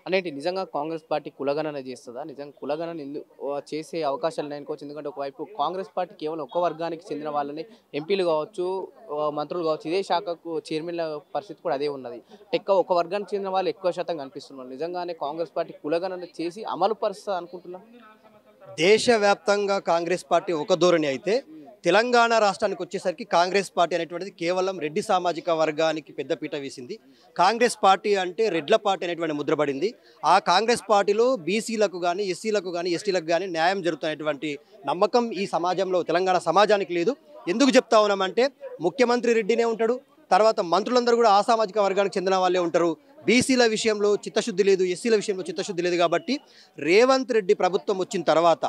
అనేటి నిజంగా కాంగ్రెస్ పార్టీ కులగణన చేస్తుందా? నిజంగా కులగణన చేసే అవకాశాలు ఉన్నాయనుకోవచ్చు. ఎందుకంటే ఒకవైపు కాంగ్రెస్ పార్టీ కేవలం ఒక్క వర్గానికి చెందిన వాళ్ళని ఎంపీలు కావచ్చు, మంత్రులు కావచ్చు, ఇదే శాఖకు చైర్మన్‌ల పరిస్థితి కూడా అదే ఉన్నది. ఒక వర్గానికి చెందిన వాళ్ళు ఎక్కువ శాతం కనిపిస్తున్నారు. నిజంగానే కాంగ్రెస్ పార్టీ కులగణన చేసి అమలు పరుస్తదా అనుకుంటున్నా? దేశవ్యాప్తంగా కాంగ్రెస్ పార్టీ ఒక ధోరణి అయితే తెలంగాణ రాష్ట్రానికి వచ్చేసరికి కాంగ్రెస్ పార్టీ అనేటువంటిది కేవలం రెడ్డి సామాజిక వర్గానికి పెద్దపీట వేసింది. కాంగ్రెస్ పార్టీ అంటే రెడ్ల పార్టీ అనేటువంటి ముద్రపడింది. ఆ కాంగ్రెస్ పార్టీలో బీసీలకు కానీ, ఎస్సీలకు కానీ, ఎస్టీలకు కానీ న్యాయం జరుగుతున్నటువంటి నమ్మకం ఈ సమాజంలో తెలంగాణ సమాజానికి లేదు. ఎందుకు చెప్తా ఉన్నామంటే ముఖ్యమంత్రి రెడ్డినే ఉంటాడు. తర్వాత మంత్రులందరూ కూడా ఆ సామాజిక వర్గానికి చెందిన వాళ్ళే ఉంటారు. బీసీల విషయంలో చిత్తశుద్ధి లేదు, ఎస్సీల విషయంలో చిత్తశుద్ధి లేదు. కాబట్టి రేవంత్ రెడ్డి ప్రభుత్వం వచ్చిన తర్వాత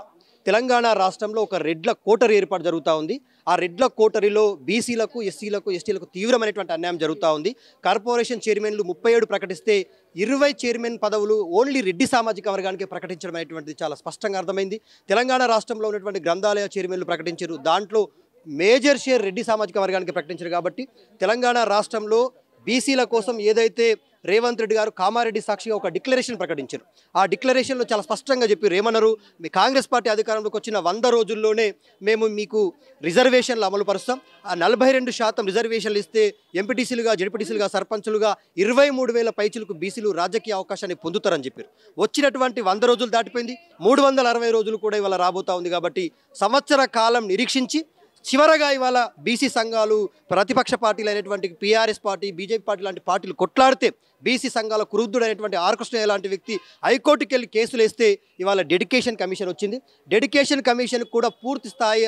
తెలంగాణ రాష్ట్రంలో ఒక రెడ్ల కోటరీ ఏర్పాటు జరుగుతూ ఉంది. ఆ రెడ్ల కోటరీలో బీసీలకు, ఎస్సీలకు, ఎస్టీలకు తీవ్రమైనటువంటి అన్యాయం జరుగుతూ ఉంది. కార్పొరేషన్ చైర్మన్లు 37 ప్రకటిస్తే 20 చైర్మన్ పదవులు ఓన్లీ రెడ్డి సామాజిక వర్గానికి ప్రకటించడం అనేటువంటిది చాలా స్పష్టంగా అర్థమైంది. తెలంగాణ రాష్ట్రంలో ఉన్నటువంటి గ్రంథాలయ చైర్మన్లు ప్రకటించారు. దాంట్లో మేజర్ షేర్ రెడ్డి సామాజిక వర్గానికి ప్రకటించారు. కాబట్టి తెలంగాణ రాష్ట్రంలో బీసీల కోసం ఏదైతే రేవంత్ రెడ్డి గారు కామారెడ్డి సాక్షిగా ఒక డిక్లరేషన్ ప్రకటించారు. ఆ డిక్లరేషన్లో చాలా స్పష్టంగా చెప్పారు. ఏమన్నారు? మీ కాంగ్రెస్ పార్టీ అధికారంలోకి వచ్చిన 100 రోజుల్లోనే మేము మీకు రిజర్వేషన్లు అమలు పరుస్తాం. ఆ 42% రిజర్వేషన్లు ఇస్తే ఎంపీటీసీలుగా, జెడ్పీటీసీలుగా, సర్పంచులుగా 23,000 పైచులకు బీసీలు రాజకీయ అవకాశాన్ని పొందుతారని చెప్పారు. వచ్చినటువంటి 100 రోజులు దాటిపోయింది. 360 రోజులు కూడా ఇవాళ రాబోతా ఉంది. కాబట్టి సంవత్సర కాలం నిరీక్షించి చివరగా ఇవాళ బీసీ సంఘాలు, ప్రతిపక్ష పార్టీలు అయినటువంటి పీఆర్ఎస్ పార్టీ, బీజేపీ పార్టీ లాంటి పార్టీలు కొట్లాడితే బీసీ సంఘాల కురుద్దుడైనటువంటి ఆర్ కృష్ణయ్య లాంటి వ్యక్తి హైకోర్టుకి వెళ్ళి కేసులు వేస్తే ఇవాళ డెడికేషన్ కమిషన్ వచ్చింది. డెడికేషన్ కమిషన్ కూడా పూర్తి స్థాయి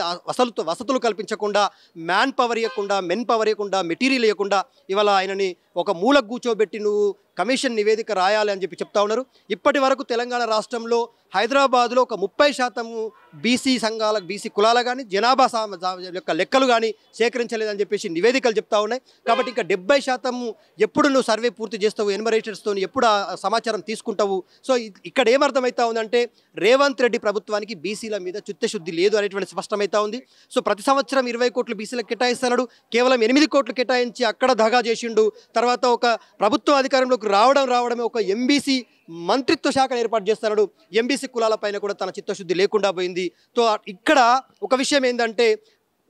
వసతులు కల్పించకుండా, మ్యాన్ పవర్ ఇవ్వకుండా, మెన్ పవర్ ఇవ్వకుండా, మెటీరియల్ ఇవ్వకుండా ఇవాళ ఆయనని ఒక మూలకు కూర్చోబెట్టి నువ్వు కమిషన్ నివేదిక రాయాలి అని చెప్తా ఉన్నారు. ఇప్పటి వరకు తెలంగాణ రాష్ట్రంలో హైదరాబాద్లో ఒక 30% బీసీ సంఘాల, బీసీ కులాల కానీ జనాభా యొక్క లెక్కలు కానీ సేకరించలేదని చెప్పేసి నివేదికలు చెప్తా ఉన్నాయి. కాబట్టి ఇంకా 70% ఎప్పుడు నువ్వు సర్వే పూర్తి చేస్తావు, ఎన్యూమరేటర్స్తో ఎప్పుడు ఆ సమాచారం తీసుకుంటావు? సో ఇక్కడ ఏమర్థమవుతా ఉందంటే రేవంత్ రెడ్డి ప్రభుత్వానికి బీసీల మీద చిత్తశుద్ధి లేదు అనేటువంటి స్పష్టమవుతా ఉంది. సో ప్రతి సంవత్సరం 20 కోట్లు బీసీలకు కేటాయిస్తున్నాడు. కేవలం 8 కోట్లు కేటాయించి అక్కడ దగా చేసిండు. తర్వాత ఒక ప్రభుత్వ అధికారంలోకి రావడమే ఒక ఎంబీసీ మంత్రిత్వ శాఖను ఏర్పాటు చేస్తున్నాడు. ఎంబీసీ కులాల పైన కూడా తన చిత్తశుద్ధి లేకుండా పోయింది. సో ఇక్కడ ఒక విషయం ఏంటంటే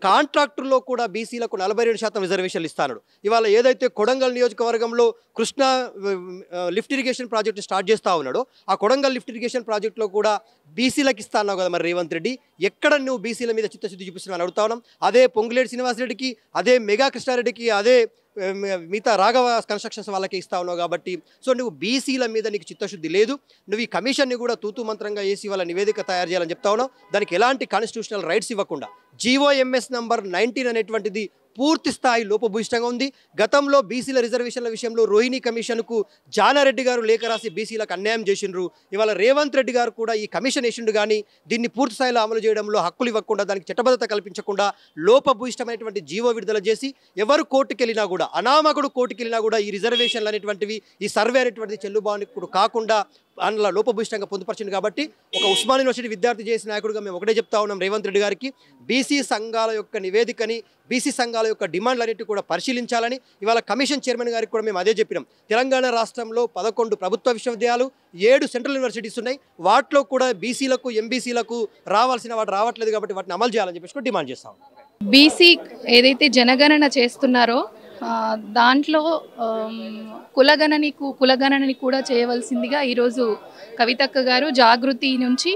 కాంట్రాక్టుల్లో కూడా బీసీలకు 47% రిజర్వేషన్లు ఇస్తాడు. ఇవాళ ఏదైతే కొడంగల్ నియోజకవర్గంలో Krishna lift irrigation project start చేస్తూ ఉన్నాడో ఆ కొడంగల్ లిఫ్ట్ ఇరిగేషన్ ప్రాజెక్టులో కూడా బీసీలకు ఇస్తా అన్నావు కదా మరి రేవంత్ రెడ్డి, ఎక్కడ నువ్వు బీసీల మీద చిత్తశుద్ధి చూపిస్తున్నావు అడుగుతా ఉన్నాం. అదే పొంగులేటి శ్రీనివాసరెడ్డికి, అదే మెగా కృష్ణారెడ్డికి, అదే మిగతా రాఘవ కన్స్ట్రక్షన్స్ వాళ్ళకి ఇస్తా ఉన్నావు. కాబట్టి సో నువ్వు బీసీల మీద నీకు చిత్తశుద్ధి లేదు. నువ్వు ఈ కమిషన్ని కూడా తూతూ మంత్రంగా వేసి వాళ్ళ నివేదిక తయారు చేయాలని చెప్తా ఉన్నావు. దానికి ఎలాంటి కాన్స్టిట్యూషనల్ రైట్స్ ఇవ్వకుండా జీవోఎంఎస్ నంబర్ 19 అనేటువంటిది పూర్తి స్థాయి లోపభూయిష్టంగా ఉంది. గతంలో బీసీల రిజర్వేషన్ల విషయంలో రోహిణి కమిషన్కు జానారెడ్డి గారు లేఖ రాసి బీసీలకు అన్యాయం చేసిండ్రు. ఇవాళ రేవంత్ రెడ్డి గారు కూడా ఈ కమిషన్ వేసిండు, కానీ దీన్ని పూర్తి స్థాయిలో అమలు చేయడంలో హక్కులు ఇవ్వకుండా, దానికి చట్టబద్ధత కల్పించకుండా లోపభూయిష్టమైనటువంటి జీవో విడుదల చేసి ఎవరు కోర్టుకు వెళ్ళినా కూడా, అనామకుడు కోర్టుకు వెళ్ళినా కూడా ఈ రిజర్వేషన్లు అనేటువంటివి, ఈ సర్వే అనేటువంటిది చెల్లుబాటు కాకుండా అందులో లోపభూయిష్టంగా పొందుపరిచింది. కాబట్టి ఒక ఉస్మాన్ యూనివర్సిటీ విద్యార్థి చేసిన నాయకుడిగా మేము ఒకటే చెప్తా ఉన్నాం రేవంత్ రెడ్డి గారికి, బీసీ సంఘాల యొక్క నివేదికని, బీసీ సంఘాల యొక్క డిమాండ్లన్నిటి కూడా పరిశీలించాలని ఇవాళ కమిషన్ చైర్మన్ గారికి కూడా మేము అదే చెప్పినాం. తెలంగాణ రాష్ట్రంలో 11 ప్రభుత్వ విశ్వవిద్యాలయాలు, 7 సెంట్రల్ యూనివర్సిటీస్ ఉన్నాయి. వాటిలో కూడా బీసీలకు, ఎంబీసీలకు రావాల్సిన వాటి రావట్లేదు. కాబట్టి వాటిని అమలు చేయాలని చెప్పేసి కూడా డిమాండ్ చేస్తాం. బీసీ ఏదైతే జనగణన చేస్తున్నారో దాంట్లో కులగణనని కూడా చేయవలసిందిగా ఈరోజు కవితక్క గారు జాగృతి నుంచి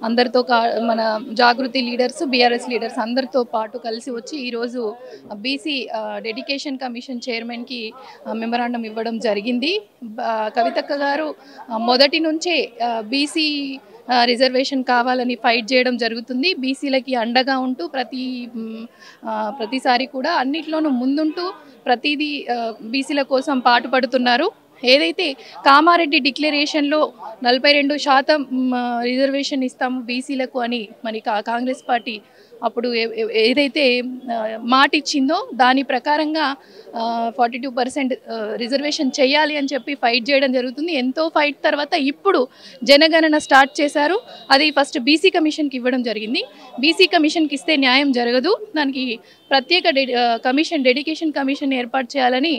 అందరితో మన జాగృతి లీడర్స్, బీఆర్ఎస్ లీడర్స్ అందరితో పాటు కలిసి వచ్చి ఈరోజు బీసీ డెడికేషన్ కమిషన్ చైర్మన్కి మెమరాండం ఇవ్వడం జరిగింది. కవితక్క గారు మొదటి నుంచే బీసీ రిజర్వేషన్ కావాలని ఫైట్ చేయడం జరుగుతుంది. బీసీలకి అండగా ఉంటూ ప్రతిసారి కూడా అన్నిట్లోనూ ముందుంటూ ప్రతిదీ బీసీల కోసం పాటుపడుతున్నారు. ఏదైతే కామారెడ్డి డిక్లరేషన్లో 42% రిజర్వేషన్ ఇస్తాము బీసీలకు అని మరి కాంగ్రెస్ పార్టీ అప్పుడు ఏదైతే మాట ఇచ్చిందో దాని ప్రకారంగా 42% రిజర్వేషన్ చేయాలి అని చెప్పి ఫైట్ చేయడం జరుగుతుంది. ఎంతో ఫైట్ తర్వాత ఇప్పుడు జనగణన స్టార్ట్ చేశారు. అది ఫస్ట్ బీసీ కమిషన్కి ఇవ్వడం జరిగింది. బీసీ కమిషన్కి ఇస్తే న్యాయం జరగదు, దానికి ప్రత్యేక డెడికేషన్ కమిషన్ ఏర్పాటు చేయాలని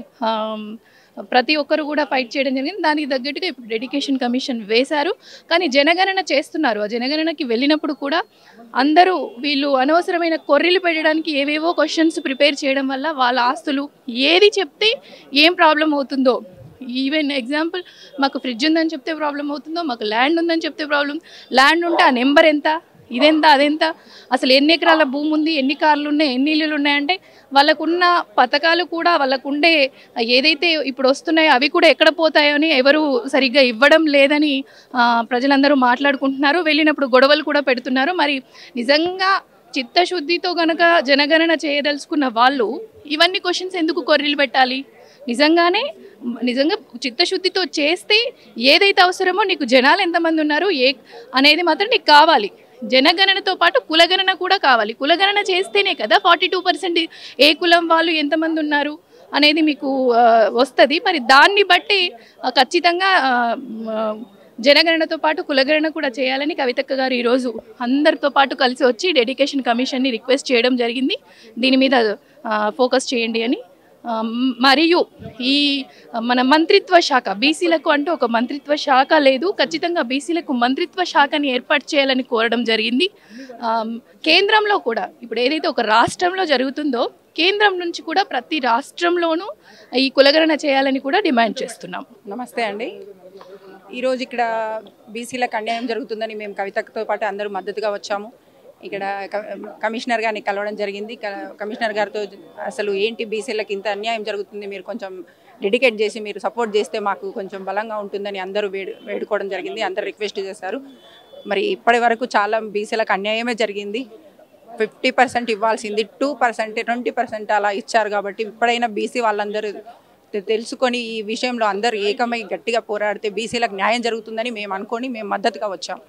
ప్రతి ఒక్కరు కూడా ఫైట్ చేయడం జరిగింది. దానికి తగ్గట్టుగా ఇప్పుడు డెడికేషన్ కమిషన్ వేశారు. కానీ జనగణన చేస్తున్నారు. ఆ జనగణనకి వెళ్ళినప్పుడు కూడా అందరూ వీళ్ళు అనవసరమైన కొర్రీలు పెట్టడానికి ఏవేవో క్వశ్చన్స్ ప్రిపేర్ చేయడం వల్ల వాళ్ళ ఆస్తులు ఏది చెప్తే ఏం ప్రాబ్లం అవుతుందో, ఈవెన్ ఎగ్జాంపుల్ మాకు ఫ్రిడ్జ్ ఉందని చెప్తే ప్రాబ్లం అవుతుందో, మాకు ల్యాండ్ ఉందని చెప్తే ప్రాబ్లం, ల్యాండ్ ఉంటే ఆ నెంబర్ ఎంత, ఇదెంత అదెంత, అసలు ఎన్ని ఎకరాల భూమి ఉంది, ఎన్ని కార్లు ఉన్నాయి, ఎన్ని ఇల్లులు ఉన్నాయంటే వాళ్ళకున్న పథకాలు కూడా వాళ్ళకుండే ఏదైతే ఇప్పుడు వస్తున్నాయో అవి కూడా ఎక్కడ పోతాయో అని ఎవరు సరిగ్గా ఇవ్వడం లేదని ప్రజలందరూ మాట్లాడుకుంటున్నారు. వెళ్ళినప్పుడు గొడవలు కూడా పెడుతున్నారు. మరి నిజంగా చిత్తశుద్ధితో గనక జనగణన చేయదలుచుకున్న వాళ్ళు ఇవన్నీ క్వశ్చన్స్ ఎందుకు కొర్రీలు పెట్టాలి? నిజంగా చిత్తశుద్ధితో చేస్తే ఏదైతే అవసరమో నీకు జనాలు ఎంతమంది ఉన్నారు అనేది మాత్రం నీకు కావాలి. జనగణనతో పాటు కులగణన కూడా కావాలి. కులగణన చేస్తేనే కదా 42% ఏ కులం వాళ్ళు ఎంతమంది ఉన్నారు అనేది మీకు వస్తుంది. మరి దాన్ని బట్టి ఖచ్చితంగా జనగణనతో పాటు కులగణన కూడా చేయాలని కవితక్క గారు ఈరోజు అందరితో పాటు కలిసి వచ్చి డెడికేషన్ కమిషన్ని రిక్వెస్ట్ చేయడం జరిగింది. దీని మీద ఫోకస్ చేయండి అని. మరియు ఈ మన మంత్రిత్వ శాఖ, బీసీలకు అంటూ ఒక మంత్రిత్వ శాఖ లేదు, ఖచ్చితంగా బీసీలకు మంత్రిత్వ శాఖని ఏర్పాటు చేయాలని కోరడం జరిగింది. కేంద్రంలో కూడా ఇప్పుడు ఏదైతే ఒక రాష్ట్రంలో జరుగుతుందో కేంద్రం నుంచి కూడా ప్రతి రాష్ట్రంలోనూ ఈ కులగణన చేయాలని కూడా డిమాండ్ చేస్తున్నాం. నమస్తే అండి. ఈరోజు ఇక్కడ బీసీలకు అన్యాయం జరుగుతుందని మేము కవితతో పాటు అందరూ మద్దతుగా వచ్చాము. ఇక్కడ కమిషనర్ గారిని కలవడం జరిగింది. కమిషనర్ గారితో అసలు ఏంటి బీసీలకు ఇంత అన్యాయం జరుగుతుంది, మీరు కొంచెం డెడికేట్ చేసి మీరు సపోర్ట్ చేస్తే మాకు కొంచెం బలంగా ఉంటుందని అందరూ వేడుకోవడం జరిగింది. అందరూ రిక్వెస్ట్ చేశారు. మరి ఇప్పటి వరకు చాలా బీసీలకు అన్యాయమే జరిగింది. 50% ఇవ్వాల్సింది 2%, 20% అలా ఇచ్చారు. కాబట్టి ఇప్పుడైనా బీసీ వాళ్ళందరూ తెలుసుకొని ఈ విషయంలో అందరూ ఏకమై గట్టిగా పోరాడితే బీసీలకు న్యాయం జరుగుతుందని మేము అనుకొని మేము మద్దతుగా వచ్చాం.